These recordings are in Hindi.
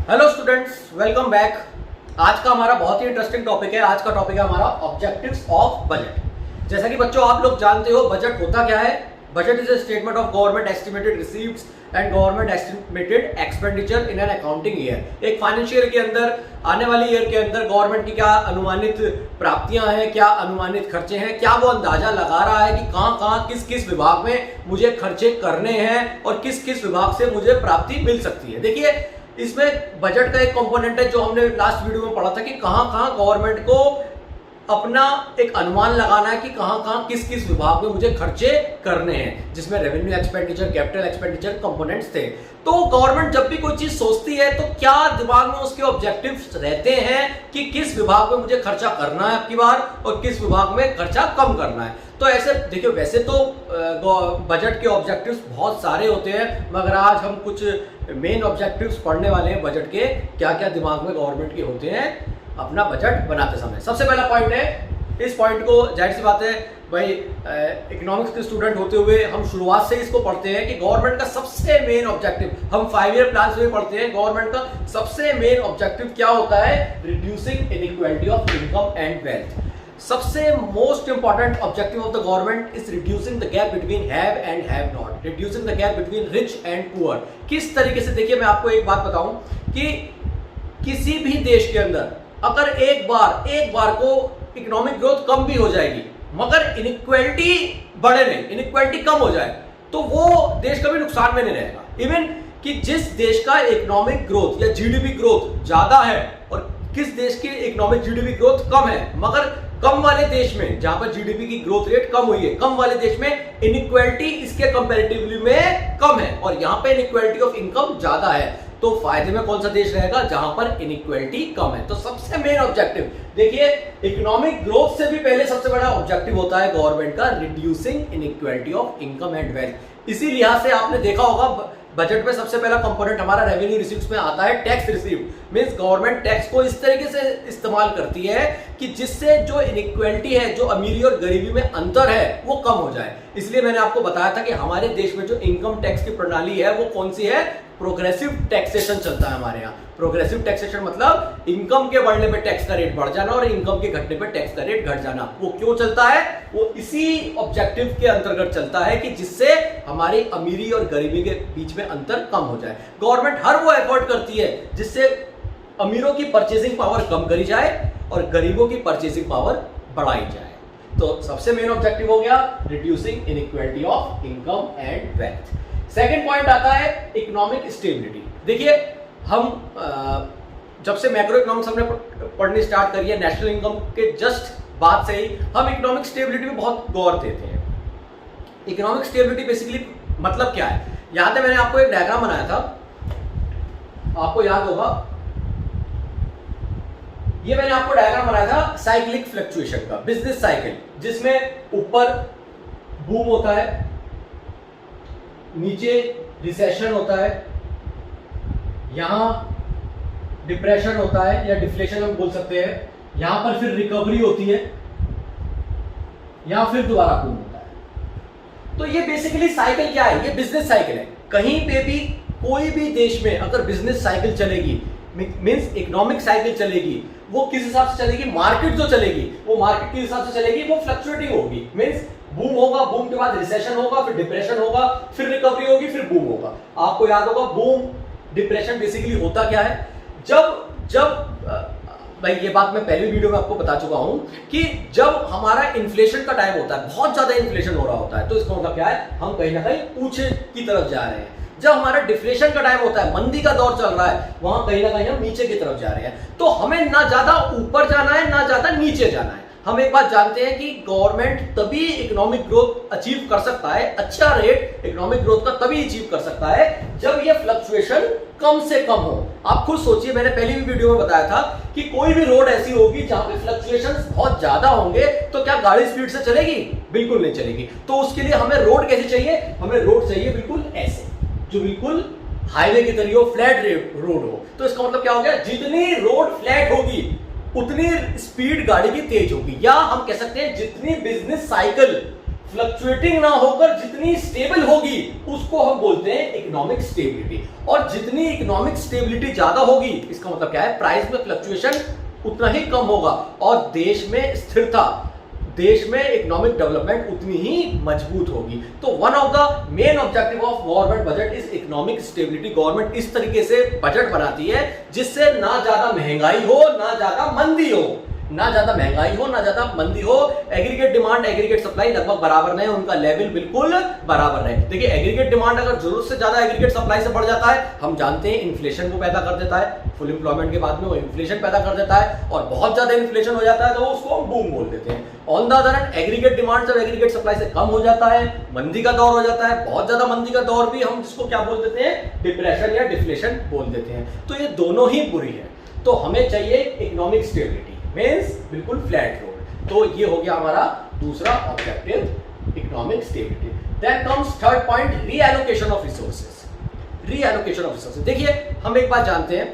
Hello students, welcome back. आज का हमारा बहुत ही इंटरेस्टिंग टॉपिक है। आज का टॉपिक है हमारा ऑब्जेक्टिव्स ऑफ बजट। जैसा कि बच्चों आप लोग जानते हो, बजट होता क्या है। Budget is a statement of government estimated receives and government estimated expenditure in an accounting year. एक फाइनेंशियल के अंदर, आने वाली ईयर के अंदर गवर्नमेंट की क्या अनुमानित प्राप्तियां हैं, क्या अनुमानित खर्चे हैं, क्या वो अंदाजा लगा रहा है कि कहां कहां किस किस विभाग में मुझे खर्चे करने हैं और किस किस विभाग से मुझे प्राप्ति मिल सकती है। देखिए, इसमें बजट का एक कंपोनेंट है जो हमने लास्ट वीडियो में पढ़ा था कि कहां कहां गवर्नमेंट को अपना एक अनुमान लगाना है कि कहां कहां किस किस विभाग में मुझे खर्चे करने हैं, जिसमें revenue expenditure, capital expenditure components थे। तो गवर्नमेंट जब भी कोई चीज सोचती है तो क्या दिमाग में उसके ऑब्जेक्टिव्स रहते हैं कि किस विभाग में मुझे खर्चा करना है आपकी बार और किस विभाग में खर्चा कम करना है। तो ऐसे देखिए, वैसे तो बजट के ऑब्जेक्टिव्स बहुत सारे होते हैं, मगर आज हम कुछ मेन ऑब्जेक्टिव्स पढ़ने वाले हैं बजट के, क्या क्या दिमाग में गवर्नमेंट के होते हैं अपना बजट बनाते समय। सबसे पहला पॉइंट है, इस पॉइंट को जाहिर सी बात है भाई, इकोनॉमिक्स के स्टूडेंट होते हुए हम शुरुआत से इसको पढ़ते हैं कि गवर्नमेंट का सबसे मेन ऑब्जेक्टिव, हम 5 ईयर प्लान में पढ़ते हैं, गवर्नमेंट का सबसे मेन ऑब्जेक्टिव क्या होता है? Reducing inequality of income and wealth. सबसे most important objective of the government is reducing the gap between have and have not, reducing the gap between rich and poor. किस तरीके से? देखिए, मैं आपको एक बात बताऊं कि किसी भी देश के अंदर अगर एक बार को इकोनॉमिक ग्रोथ कम भी हो जाएगी मगर इनइक्वालिटी बढ़े नहीं, इनइक्वालिटी कम हो जाए, तो वो देश कभी नुकसान में नहीं रहेगा। इवन कि जिस देश का इकोनॉमिक ग्रोथ या जीडीपी ग्रोथ ज्यादा है और किस देश की इकोनॉमिक जीडीपी ग्रोथ कम है, मगर कम वाले देश में, जहां पर जीडीपी की ग्रोथ रेट कम हुई है, कम वाले देश में इनइक्वालिटी इसके कंपैरेटिवली में कम है और यहां पे इनइक्वालिटी ऑफ इनकम ज्यादा है, तो फायदे में कौन सा देश रहेगा? जहां पर इनइक्वालिटी कम है। तो सबसे मेन ऑब्जेक्टिव देखिए, इकोनॉमिक ग्रोथ से भी पहले सबसे बड़ा ऑब्जेक्टिव होता है गवर्नमेंट का reducing inequality of income and wealth. इसी लिहाज से आपने देखा होगा बजट में सबसे पहला कंपोनेंट हमारा रेवेन्यू रिसीव्स में आता है tax receive. Means government tax को इस तरीके से इस्तेमाल करती है कि जिससे जो इनइक्वालिटी है, जो अमीरी और गरीबी में अंतर है, वो कम हो जाए। इसलिए मैंने आपको बताया था कि हमारे देश में जो इनकम टैक्स की प्रणाली है वो कौन सी है? प्रोग्रेसिव टैक्सेशन चलता है हमारे यहाँ। प्रोग्रेसिव टैक्सेशन मतलब इनकम के बढ़ने पे टैक्स का रेट बढ़ जाना और इनकम के घटने पे टैक्स का रेट घट जाना। वो क्यों चलता है? वो इसी ऑब्जेक्टिव के अंतर्गत चलता है कि जिससे हमारी अमीरी और गरीबी के बीच में अंतर कम हो जाए। गवर्नमेंट हर वो एफर्ट करती है जिससे अमीरों की परचेसिंग पावर कम करी जाए और गरीबों की परचेसिंग पावर बढ़ाई जाए। तो सबसे मेन ऑब्जेक्टिव हो गया reducing inequality of income and wealth. Second point आता है इकोनॉमिक स्टेबिलिटी। देखिए, हम जब से मैक्रो इकोनॉमिक्स हमने पढ़नी स्टार्ट करी है, नेशनल इनकम के जस्ट बाद से ही हम इकोनॉमिक स्टेबिलिटी में बहुत गौर देते हैं। इकोनॉमिक स्टेबिलिटी बेसिकली मतलब क्या है? यहां पे मैंने आपको एक डायग्राम बनाया था, आपको याद होगा, ये मैंने आपको डायग्राम बनाया था साइक्लिक फ्लक्चुएशन का, बिजनेस साइकिल, जिसमें ऊपर बूम होता है, नीचे रिसेशन होता है, यहां डिप्रेशन होता है या डिफ्लेशन हम बोल सकते हैं, यहां पर फिर रिकवरी होती है, यहां फिर दोबारा बूम होता है। तो ये बेसिकली साइकिल क्या है? ये बिजनेस साइकिल है। कहीं पे भी कोई भी देश में अगर बिजनेस साइकिल चलेगी, मींस इकोनॉमिक साइकिल चलेगी, वो किस हिसाब से चलेगी? मार्केट जो चलेगी वो मार्केट के हिसाब से चलेगी, वो फ्लक्चुएटिंग होगी। मींस बूम होगा, बूम के बाद रिसेशन होगा, फिर डिप्रेशन होगा, फिर रिकवरी होगी, फिर बूम होगा। आपको याद होगा बूम डिप्रेशन बेसिकली होता क्या है? जब भाई, ये बात मैं पहली वीडियो में आपको बता चुका हूं कि जब हमारा इन्फ्लेशन का टाइम होता है, बहुत ज्यादा इन्फ्लेशन हो रहा होता है, तो इसका मतलब क्या है? हम कहीं ना कहीं ऊंचे की तरफ जा रहे हैं। जब हमारा डिफ्लेशन का टाइम होता है, मंदी का दौर चल रहा है, वहां कहीं ना कहीं हम नीचे की तरफ जा रहे हैं। तो हमें ना ज्यादा ऊपर जाना है ना ज्यादा नीचे जाना है। हम एक बात जानते हैं कि गवर्नमेंट तभी इकोनॉमिक ग्रोथ अचीव कर सकता है, अच्छा रेट इकोनॉमिक ग्रोथ का तभी अचीव कर सकता है जब ये फ्लक्चुएशन कम से कम हो। आप खुद सोचिए, मैंने पहली भी वीडियो में बताया था कि कोई भी रोड ऐसी होगी जहां पे फ्लक्चुएशंस बहुत ज्यादा होंगे, तो क्या गाड़ी स्पीड से चलेगी? बिल्कुल नहीं चलेगी। तो उसके लिए हमें रोड कैसे चाहिए? हमें रोड चाहिए बिल्कुल ऐसे, जो बिल्कुल हाईवे की तरह हो, फ्लैट रोड हो। तो इसका मतलब क्या हो गया? जितनी रोड फ्लैट होगी उतनी स्पीड गाड़ी की तेज होगी, या हम कह सकते हैं जितनी बिजनेस साइकिल फ्लक्चुएटिंग ना होकर जितनी स्टेबल होगी उसको हम बोलते हैं इकोनॉमिक स्टेबिलिटी। और जितनी इकोनॉमिक स्टेबिलिटी ज्यादा होगी इसका मतलब क्या है, प्राइस में फ्लक्चुएशन उतना ही कम होगा और देश में स्थिरता, देश में इकोनॉमिक डेवलपमेंट उतनी ही मजबूत होगी। तो one of the main objective of government budget is economic stability. Government इस तरीके से बजट बनाती है जिससे ना ज्यादा महंगाई हो ना ज्यादा मंदी हो, ना ज्यादा महंगाई हो ना ज्यादा मंदी हो। एग्रीगेट डिमांड एग्रीगेट सप्लाई लगभग बराबर रहे, उनका लेवल बिल्कुल बराबर रहे। देखिए एग्रीगेट डिमांड अगर जरूरत से ज्यादा एग्रीगेट सप्लाई से बढ़ जाता है, हम जानते हैं इन्फ्लेशन को पैदा कर देता है, फुल एम्प्लॉयमेंट के बाद में वो इन्फ्लेशन पैदा कर देता है और बहुत ज्यादा इन्फ्लेशन हो जाता है तो उसको हम बूम बोल देते हैं। On the other hand aggregate demand जब एग्रीगेट सप्लाई से कम हो जाता है, मंदी का दौर हो जाता है, बहुत ज्यादा मंदी का दौर भी हम जिसको क्या बोल देते हैं, डिप्रेशन या डिफ्लेशन बोल देते हैं। तो ये दोनों ही बुरी है। तो हमें चाहिए इकोनॉमिक स्टेबिलिटी मींस बिल्कुल फ्लैट रोड। तो ये हो गया हमारा दूसरा objective, economic stability. Then comes third point, reallocation of resources. Reallocation of resources, देखिए हम एक बात जानते हैं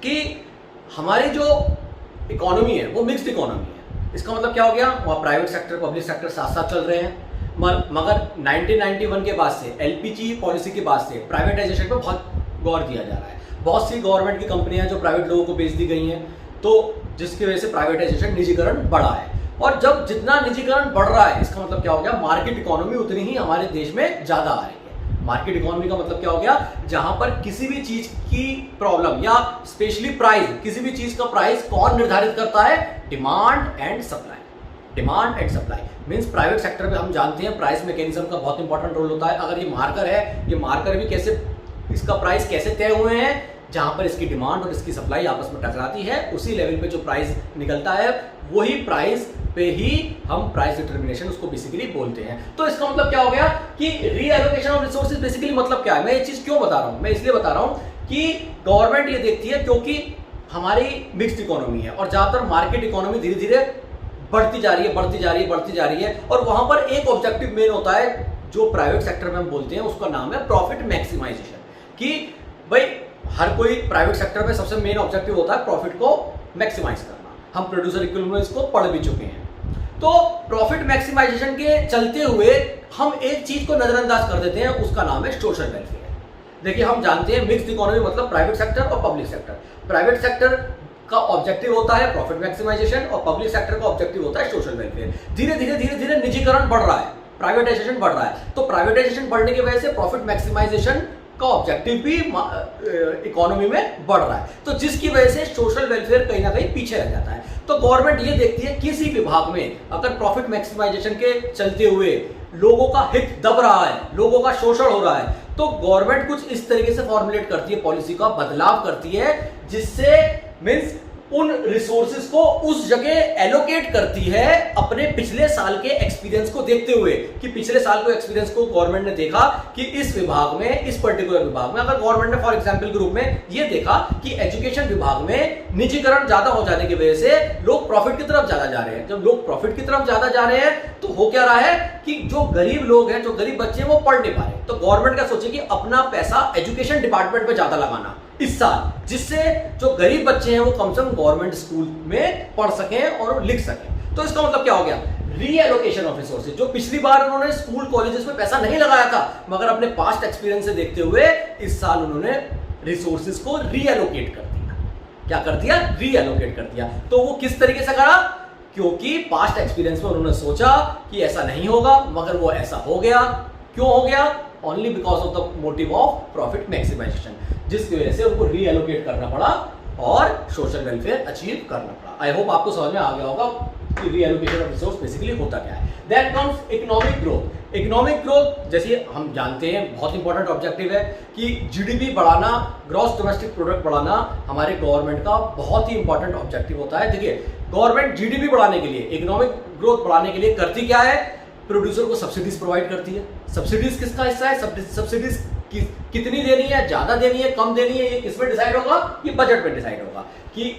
कि हमारी जो इकोनॉमी है वो मिक्स्ड इकोनॉमी है। इसका मतलब क्या हो गया, वहाँ प्राइवेट सेक्टर पब्लिक सेक्टर साथ साथ चल रहे हैं। मगर 1991 के बाद से, एलपीजी पॉलिसी के बाद से प्राइवेटाइजेशन पर बहुत गौर दिया जा रहा है। बहुत सी गवर्नमेंट की कंपनियां जो प्राइवेट लोगों को बेच दी गई हैं, तो जिसकी वजह से प्राइवेटाइजेशन, निजीकरण बढ़ा है। और जब जितना निजीकरण बढ़ रहा है इसका मतलब क्या हो गया, मार्केट इकोनॉमी उतनी ही हमारे देश में ज्यादा आ रही है। मार्केट इकोनॉमी का मतलब क्या हो गया, जहां पर किसी भी चीज की प्रॉब्लम या स्पेशली प्राइस, किसी भी चीज का प्राइस कौन निर्धारित करता है, demand and supply. Demand and supply means private sector में हम जानते हैं प्राइस मैकेनिज्म का बहुत इंपॉर्टेंट रोल होता है। अगर ये मार्कर है, ये मार्कर भी कैसे, इसका प्राइस कैसे तय हुए हैं, जहां पर इसकी डिमांड और इसकी सप्लाई आपस में टकराती है, उसी लेवल पे जो प्राइस निकलता है वही प्राइस पे ही हम प्राइस डिटर्मिनेशन उसको बेसिकली बोलते हैं। तो इसका मतलब क्या हो गया कि रीएलोकेशन ऑफ रिसोर्सेज बेसिकली मतलब क्या है। मैं ये चीज क्यों बता रहा हूं, मैं इसलिए बता रहा हूं कि गवर्नमेंट ये देखती है क्योंकि हमारी मिक्स्ड इकोनॉमी है और ज्यादातर मार्केट इकोनॉमी धीरे धीरे बढ़ती जा रही है, बढ़ती जा रही है, बढ़ती जा रही है। और वहां पर एक ऑब्जेक्टिव मेन होता है जो प्राइवेट सेक्टर में हम बोलते हैं, उसका नाम है प्रॉफिट मैक्सिमाइजेशन। कि भाई हर कोई प्राइवेट सेक्टर में सबसे मेन ऑब्जेक्टिव होता है प्रॉफिट को मैक्सिमाइज करना। हम प्रोड्यूसर इकोनॉमिक्स को पढ़ भी चुके हैं। तो प्रॉफिट मैक्सिमाइजेशन के चलते हुए हम एक चीज को नजरअंदाज कर देते हैं, उसका नाम है सोशल वेलफेयर। देखिए हम जानते हैं मिक्स्ड इकोनॉमी मतलब प्राइवेट सेक्टर और पब्लिक सेक्टर। प्राइवेट सेक्टर का ऑब्जेक्टिव होता है प्रॉफिट मैक्सिमाइजेशन और पब्लिक सेक्टर का ऑब्जेक्टिव होता है सोशल वेलफेयर। धीरे धीरे निजीकरण बढ़ रहा है, प्राइवेटाइजेशन बढ़ रहा है। तो प्राइवेटाइजेशन बढ़ने की वजह से प्रॉफिट मैक्सिमाइजेशन का ऑब्जेक्टिव भी इकोनॉमी में बढ़ रहा है, तो जिसकी वजह से सोशल वेलफेयर कहीं ना कहीं पीछे रह जाता है। तो गवर्नमेंट ये देखती है किसी विभाग में अगर प्रॉफिट मैक्सिमाइजेशन के चलते हुए लोगों का हित दब रहा है, लोगों का शोषण हो रहा है, तो गवर्नमेंट कुछ इस तरीके से फॉर्मुलेट करती है, पॉलिसी का बदलाव करती है, जिससे मींस उन रिसोर्सेज को उस जगह एलोकेट करती है अपने पिछले साल के एक्सपीरियंस को देखते हुए। कि पिछले साल के एक्सपीरियंस को गवर्नमेंट ने देखा कि इस विभाग में, इस पर्टिकुलर विभाग में, अगर गवर्नमेंट ने फॉर एग्जांपल ग्रुप में ये देखा कि एजुकेशन विभाग में निजीकरण ज्यादा हो जाने की वजह से लोग प्रॉफिट की तरफ ज्यादा जा रहे हैं। जब लोग प्रॉफिट की तरफ ज्यादा जा रहे हैं तो हो क्या रहा है कि जो गरीब लोग हैं, जो गरीब बच्चे हैं, वो पढ़ नहीं पा रहे। तो गवर्नमेंट क्या सोचे कि अपना पैसा एजुकेशन डिपार्टमेंट में ज्यादा लगाना इस साल, जिससे जो गरीब बच्चे हैं वो कम से कम गवर्नमेंट स्कूल में पढ़ सकें और लिख सकें। तो इसका मतलब क्या हो गया, रीएलोकेशन ऑफ रिसोर्सेज। जो पिछली बार उन्होंने स्कूल कॉलेजेस में पैसा नहीं लगाया था, मगर अपने पास्ट एक्सपीरियंस से देखते हुए इस साल उन्होंने रिसोर्सेज को रीएलोकेट कर दिया। क्या कर दिया, रीएलोकेट कर दिया। तो वो किस तरीके से करा, क्योंकि पास्ट एक्सपीरियंस में उन्होंने सोचा कि ऐसा नहीं होगा, मगर वो ऐसा हो गया। क्यों हो गया, only because of the motive of profit maximisation, जिसकी वजह से उनको रीएलोकेट करना पड़ा और सोशल वेलफेयर अचीव करना पड़ा। आई होप आपको समझ में आ गया होगा कि रीएलोकेशन ऑफ रिसोर्स बेसिकली होता क्या है। Then comes economic growth. Economic growth जैसे हम जानते हैं बहुत इंपॉर्टेंट ऑब्जेक्टिव है कि जीडीपी बढ़ाना, ग्रॉस डोमेस्टिक प्रोडक्ट बढ़ाना हमारे गवर्नमेंट का बहुत ही इंपॉर्टेंट ऑब्जेक्टिव होता है। देखिए गवर्नमेंट जीडीपी बढ़ाने के लिए, इकोनॉमिक ग्रोथ बढ़ाने के लिए करती क्या है, प्रोड्यूसर को सब्सिडीज प्रोवाइड करती है। सब्सिडीज किसका हिस्सा है, सब्सिडीज कितनी देनी है, ज्यादा देनी है, कम देनी है, ये किसमें डिसाइड होगा, ये बजट में डिसाइड होगा कि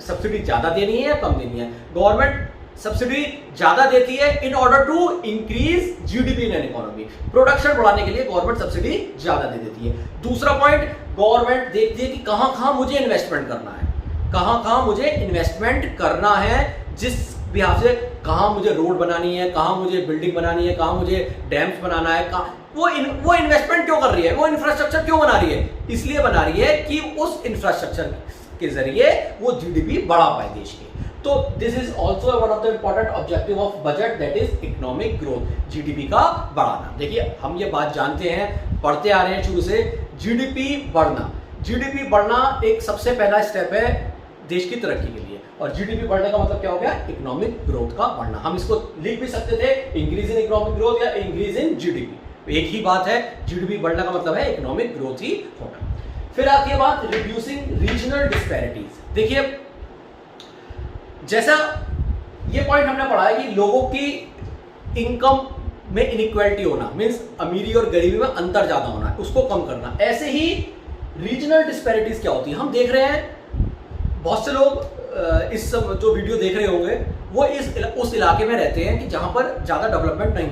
सब्सिडी ज्यादा देनी है या कम देनी है। गवर्नमेंट सब्सिडी ज्यादा देती है in order to increase GDP in an economy. Production बढ़ाने के लिए गवर्नमेंट सब्सिडी ज्यादा दे देती है। दूसरा पॉइंट, गवर्नमेंट देखती है कि कहां कहां मुझे इन्वेस्टमेंट करना है, कहां कहां मुझे इन्वेस्टमेंट करना है, बिहाफ से कहाँ मुझे रोड बनानी है, कहाँ मुझे बिल्डिंग बनानी है, कहाँ मुझे डैम्स बनाना है, कहाँ वो इन्वेस्टमेंट क्यों कर रही है, वो इंफ्रास्ट्रक्चर क्यों बना रही है, इसलिए बना रही है कि उस इंफ्रास्ट्रक्चर के जरिए वो जीडीपी बढ़ा पाए देश की। तो this is also one of the important objective of budget, that is economic growth, GDP का बढ़ाना। देखिए हम ये बात जानते हैं, पढ़ते आ रहे हैं शुरू से, जीडीपी बढ़ना, जीडीपी बढ़ना एक सबसे पहला स्टेप है देश की तरक्की के लिए। और जीडीपी बढ़ने का मतलब क्या हो गया, इकोनॉमिक ग्रोथ का बढ़ना। हम इसको लिख भी सकते थे इंक्रीज इन इकोनॉमिक ग्रोथ या इंक्रीज इन जीडीपी, एक ही बात है, जीडीपी बढ़ने का मतलब है इकोनॉमिक ग्रोथ ही होना। फिर आती है बात रिड्यूसिंग रीजनल डिस्पैरिटीज। देखिए जैसा ये पॉइंट हमने पढ़ा है कि लोगों की इनकम में इनइक्वालिटी होना, मींस अमीरी और गरीबी में अंतर ज्यादा होना, उसको कम करना। ऐसे ही रीजनल डिस्पैरिटीज क्या होती है, हम देख रहे हैं बहुत से लोग इस सब जो वीडियो देख रहे होंगे वो उस इलाके में रहते हैं कि जहां पर ज्यादा डेवलपमेंट नहीं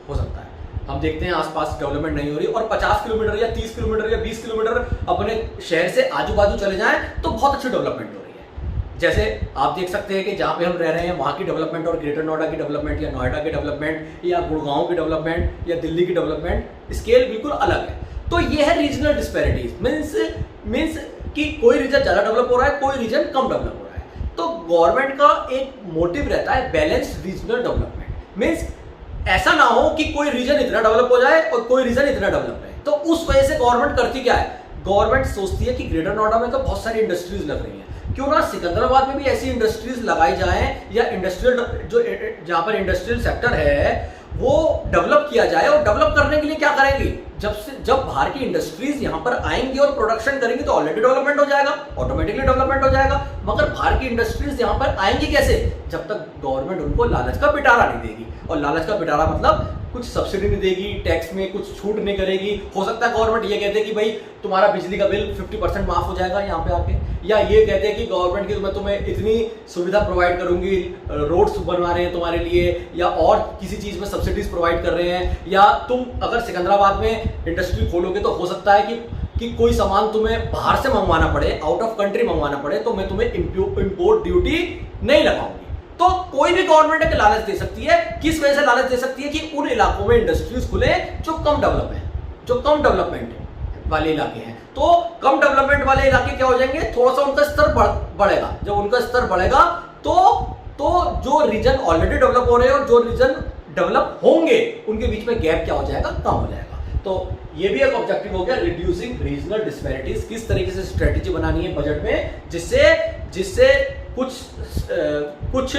हो सकता है। हम देखते हैं आसपास डेवलपमेंट नहीं हो रही और 50 किलोमीटर या 30 किलोमीटर या 20 किलोमीटर अपने शहर से आजू बाजू चले जाएं तो बहुत अच्छी डेवलपमेंट हो रही है। जैसे आप देख सकते हैं कि जहाँ पे हम रह रहे हैं वहाँ की डेवलपमेंट और ग्रेटर नोएडा की डेवलपमेंट या नोएडा की डेवलपमेंट या गुड़गांव की डेवलपमेंट या दिल्ली की डेवलपमेंट स्केल बिल्कुल अलग है। तो ये है रीजनल डिस्पैरिटीज, मीन्स कि कोई रीजन ज़्यादा डेवलप हो रहा है, कोई रीजन कम डेवलप हो रहा है। तो गवर्नमेंट का एक मोटिव रहता है बैलेंस रीजनल डेवलपमेंट, मीन्स ऐसा ना हो कि कोई रीजन इतना डेवलप हो जाए और कोई रीजन इतना डेवलप रहे। तो उस वजह से गवर्नमेंट करती क्या है, गवर्नमेंट सोचती है कि ग्रेटर नोएडा में तो बहुत सारी इंडस्ट्रीज लग रही हैं, क्यों ना सिकंदराबाद में भी ऐसी इंडस्ट्रीज लगाई जाए या इंडस्ट्रियल जो जहां पर इंडस्ट्रियल सेक्टर है वो डेवलप किया जाए। और डेवलप करने के लिए क्या करेंगी, जब बाहर की इंडस्ट्रीज यहां पर आएंगी और प्रोडक्शन करेंगी तो ऑलरेडी डेवलपमेंट हो जाएगा, ऑटोमेटिकली डेवलपमेंट हो जाएगा। मगर बाहर की इंडस्ट्रीज यहां पर आएंगी कैसे, जब तक गवर्नमेंट उनको लालच का पिटारा नहीं देगी। और लालच का पिटारा मतलब कुछ सब्सिडी नहीं देगी, टैक्स में कुछ छूट नहीं करेगी। हो सकता है गवर्नमेंट ये कहते कि भाई तुम्हारा बिजली का बिल 50% माफ हो जाएगा यहाँ पे आके, या ये कहते हैं कि गवर्नमेंट की मैं तुम्हें इतनी सुविधा प्रोवाइड करूंगी, रोड्स बनवा रहे हैं तुम्हारे लिए, या और किसी चीज में सब्सिडीज प्रोवाइड कर रहे हैं, या तुम अगर सिकंदराबाद में इंडस्ट्री खोलोगे तो हो सकता है कि कोई सामान तुम्हें बाहर से मंगवाना पड़े, आउट ऑफ कंट्री मंगवाना पड़े, तो मैं तुम्हें इंपोर्ट ड्यूटी नहीं लगाऊंगी। तो कोई भी गवर्नमेंट है लालच दे सकती है। किस वजह से लालच दे सकती है कि उन इलाकों में इंडस्ट्रीज खुले जो कम डेवलप है, जो कम डेवलपमेंट वाले इलाके हैं। तो कम डेवलपमेंट वाले इलाके क्या हो जाएंगे, थोड़ा सा उनका स्तर बढ़ेगा। जब उनका स्तर बढ़ेगा तो जो रीजन ऑलरेडी डेवलप हो रहे हैं और जो रीजन डेवलप होंगे उनके बीच में गैप क्या हो जाएगा, कम हो जाएगा। तो ये भी एक ऑब्जेक्टिव हो गया, रिड्यूसिंग रीजनल डिस्पैरिटीज। किस तरीके से स्ट्रेटेजी बनानी है बजट में जिससे कुछ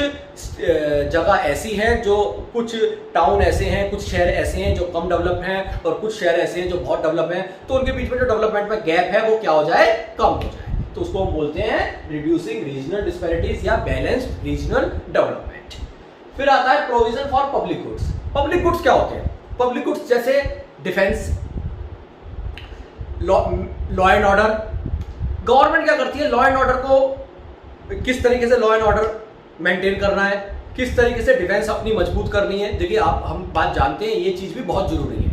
जगह ऐसी हैं, जो कुछ टाउन ऐसे हैं, कुछ शहर ऐसे हैं जो कम डेवलप हैं और कुछ शहर ऐसे हैं जो बहुत डेवलप हैं, तो उनके बीच में जो डेवलपमेंट में गैप है वो क्या हो जाए, कम हो जाए। तो उसको हम बोलते हैं रिड्यूसिंग रीजनल डिस्पैरिटीज या बैलेंस्ड रीजनल डेवलपमेंट। फिर आता है provision for public goods. Public goods क्या होते हैं, पब्लिक गुड्स जैसे defence, law and order. Government क्या करती है, लॉ एंड ऑर्डर को किस तरीके से लॉ एंड ऑर्डर मेंटेन करना है, किस तरीके से डिफेंस अपनी मजबूत करनी है। देखिए हम बात जानते हैं, ये चीज भी बहुत जरूरी है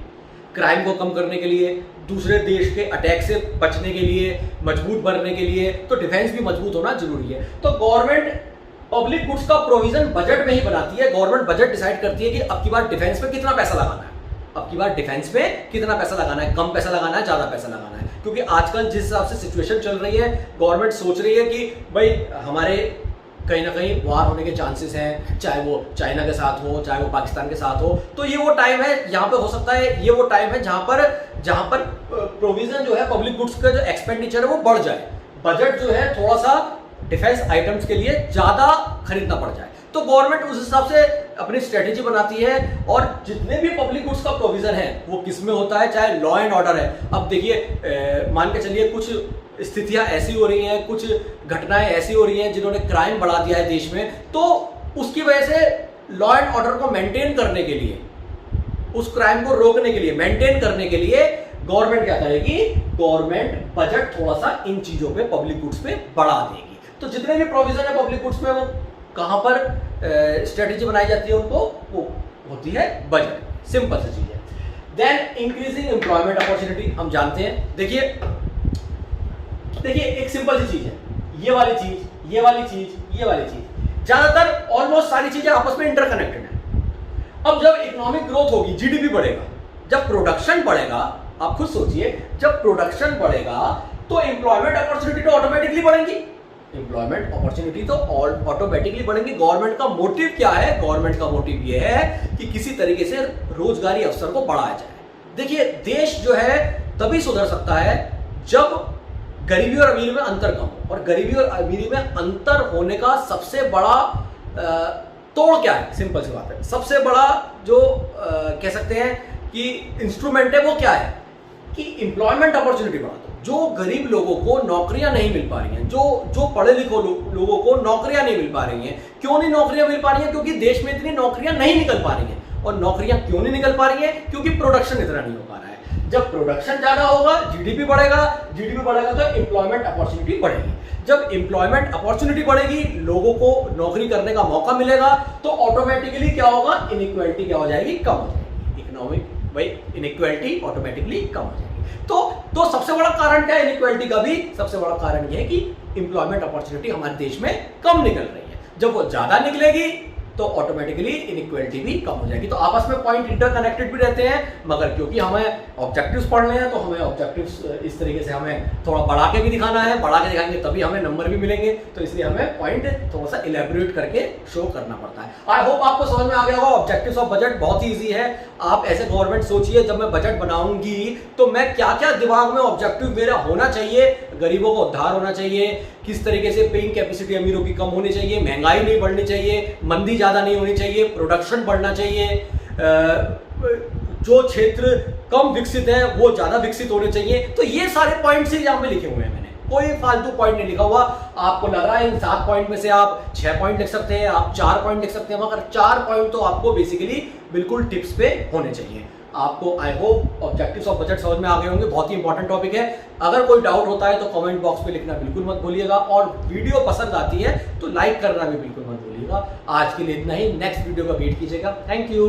क्राइम को कम करने के लिए, दूसरे देश के अटैक से बचने के लिए, मजबूत बनने के लिए, तो डिफेंस भी मजबूत होना जरूरी है। तो गवर्नमेंट पब्लिक गुड्स का प्रोविजन बजट में ही बनाती है। गवर्नमेंट बजट डिसाइड करती है कि अब की बार डिफेंस में कितना पैसा लगाना है, अब की बार डिफेंस में कितना पैसा लगाना है, कम पैसा लगाना है, ज्यादा पैसा लगाना है। क्योंकि आजकल जिस हिसाब से सिचुएशन चल रही है, गवर्नमेंट सोच रही है कि भाई हमारे कहीं ना कहीं वार होने के चांसेस हैं, चाहे वो चाइना के साथ हो, चाहे वो पाकिस्तान के साथ हो। तो ये वो टाइम है यहाँ पे, हो सकता है ये वो टाइम है जहां पर प्रोविजन जो है पब्लिक गुड्स का जो एक्सपेंडिचर है वो बढ़ जाए, बजट जो है थोड़ा सा डिफेंस आइटम्स के लिए ज्यादा खरीदना पड़ जाए। तो गवर्नमेंट उस हिसाब से अपनी स्ट्रेटेजी बनाती है। और जितने भी पब्लिक गुड्स का प्रोविजन है वो किस में होता है, चाहे लॉ एंड ऑर्डर है। अब देखिए मान के चलिए कुछ स्थितियां ऐसी हो रही हैं, कुछ घटनाएं ऐसी हो रही हैं जिन्होंने क्राइम बढ़ा दिया है देश में, तो उसकी वजह से लॉ एंड ऑर्डर को मेंटेन करने के लिए, उस क्राइम को रोकने के लिए, मेंटेन करने के लिए गवर्नमेंट क्या करेगी, गवर्नमेंट बजट थोड़ा सा इन चीजों पे, पब्लिक गुड्स पे बढ़ा देगी। तो जितने भी प्रोविजन है पब्लिक गुड्स में वो कहां पर स्ट्रेटेजी बनाई जाती है, उनको वो होती है बजट। सिंपल सी चीज है। देन इंक्रीजिंग एम्प्लॉयमेंट अपॉर्चुनिटी, हम जानते हैं। देखिए एक सिंपल सी चीज है, ये वाली चीज, ये वाली चीज, ये वाली चीज, ज्यादातर ऑलमोस्ट सारी चीजें आपस में इंटरकनेक्टेड है। अब जब इकोनॉमिक ग्रोथ होगी, जीडीपी बढ़ेगा, जब प्रोडक्शन बढ़ेगा, आप खुद सोचिए, जब प्रोडक्शन बढ़ेगा तो एम्प्लॉयमेंट अपॉर्चुनिटी तो ऑटोमेटिकली बढ़ेंगी। एम्प्लॉयमेंट अपॉर्चुनिटी तो ऑटोमेटिकली बढ़ेंगी। गवर्नमेंट का मोटिव क्या है? गवर्नमेंट का मोटिव यह है कि किसी तरीके से रोजगारी अवसर को बढ़ाया जाए। देखिए, देश जो है तभी सुधर सकता है जब गरीबी और अमीरी में अंतर कम हो। और गरीबी और अमीरी में अंतर होने का सबसे बड़ा तोड़ क्या है? सिंपल सी बात है, सबसे बड़ा जो कह सकते हैं कि इंस्ट्रूमेंट है वो क्या है कि एम्प्लॉयमेंट अपॉर्चुनिटी बढ़ा दो। जो गरीब लोगों को नौकरियां नहीं मिल पा रही हैं, जो पढ़े लिखे लोगों को नौकरियां नहीं मिल पा रही हैं। क्यों नहीं नौकरियां मिल पा रही हैं? क्योंकि देश में इतनी नौकरियां नहीं निकल पा रही हैं। और नौकरियां क्यों नहीं निकल पा रही हैं? क्योंकि प्रोडक्शन इतना नहीं हो पा रहा है। जब प्रोडक्शन ज्यादा होगा, जीडीपी बढ़ेगा, जीडीपी बढ़ेगा तो एम्प्लॉयमेंट अपॉर्चुनिटी बढ़ेगी। जब एम्प्लॉयमेंट अपॉर्चुनिटी बढ़ेगी, लोगों को नौकरी करने का मौका मिलेगा, तो ऑटोमेटिकली क्या होगा? इनइक्वालिटी क्या हो जाएगी? कम हो जाएगी। इकोनॉमिक इनइक्वालिटी ऑटोमेटिकली कम हो जाएगी। तो सबसे बड़ा कारण क्या है इनइक्वालिटी का? भी सबसे बड़ा कारण यह है कि एम्प्लॉयमेंट अपॉर्चुनिटी हमारे देश में कम निकल रही है। जब वो ज्यादा निकलेगी तो ऑटोमेटिकली इनइक्वालिटी भी कम हो जाएगी। तो आपस में पॉइंट इंटरकनेक्टेड भी रहते हैं, मगर क्योंकि हमें ऑब्जेक्टिव्स पढ़ने हैं तो हमें ऑब्जेक्टिव्स इस तरीके से हमें थोड़ा बढ़ा के भी दिखाना है। बढ़ा के दिखाएंगे तभी हमें नंबर भी मिलेंगे, तो इसलिए हमें पॉइंट थोड़ा सा इलेबोरेट करके शो करना पड़ता है। आई होप आपको समझ में आ गया होगा। ऑब्जेक्टिव्स ऑफ बजट बहुत ही ईजी है। आप ऐसे गवर्नमेंट सोचिए, जब मैं बजट बनाऊंगी तो मैं क्या क्या दिमाग में ऑब्जेक्टिव मेरा होना चाहिए। गरीबों का उद्धार होना चाहिए, किस तरीके से पेइंग कैपेसिटी अमीरों की कम होनी चाहिए, महंगाई नहीं बढ़नी चाहिए, मंदी ज्यादा नहीं होनी चाहिए, प्रोडक्शन बढ़ना चाहिए, जो क्षेत्र कम विकसित है वो ज्यादा विकसित होने चाहिए। तो ये सारे पॉइंट्स ही यहाँ पे लिखे हुए हैं, मैंने कोई फालतू पॉइंट नहीं लिखा हुआ। आपको लग रहा है इन 7 पॉइंट में से आप 6 पॉइंट लिख सकते हैं, आप 4 पॉइंट लिख सकते हैं, मगर 4 पॉइंट तो आपको बेसिकली बिल्कुल टिप्स पे होने चाहिए। आपको I hope objectives of budget समझ में आ गए होंगे। बहुत ही इंपॉर्टेंट टॉपिक है। अगर कोई डाउट होता है तो कमेंट बॉक्स पे लिखना बिल्कुल मत भूलिएगा, और वीडियो पसंद आती है तो लाइक करना भी बिल्कुल मत भूलिएगा। आज के लिए इतना ही, नेक्स्ट वीडियो का वेट कीजिएगा। Thank you.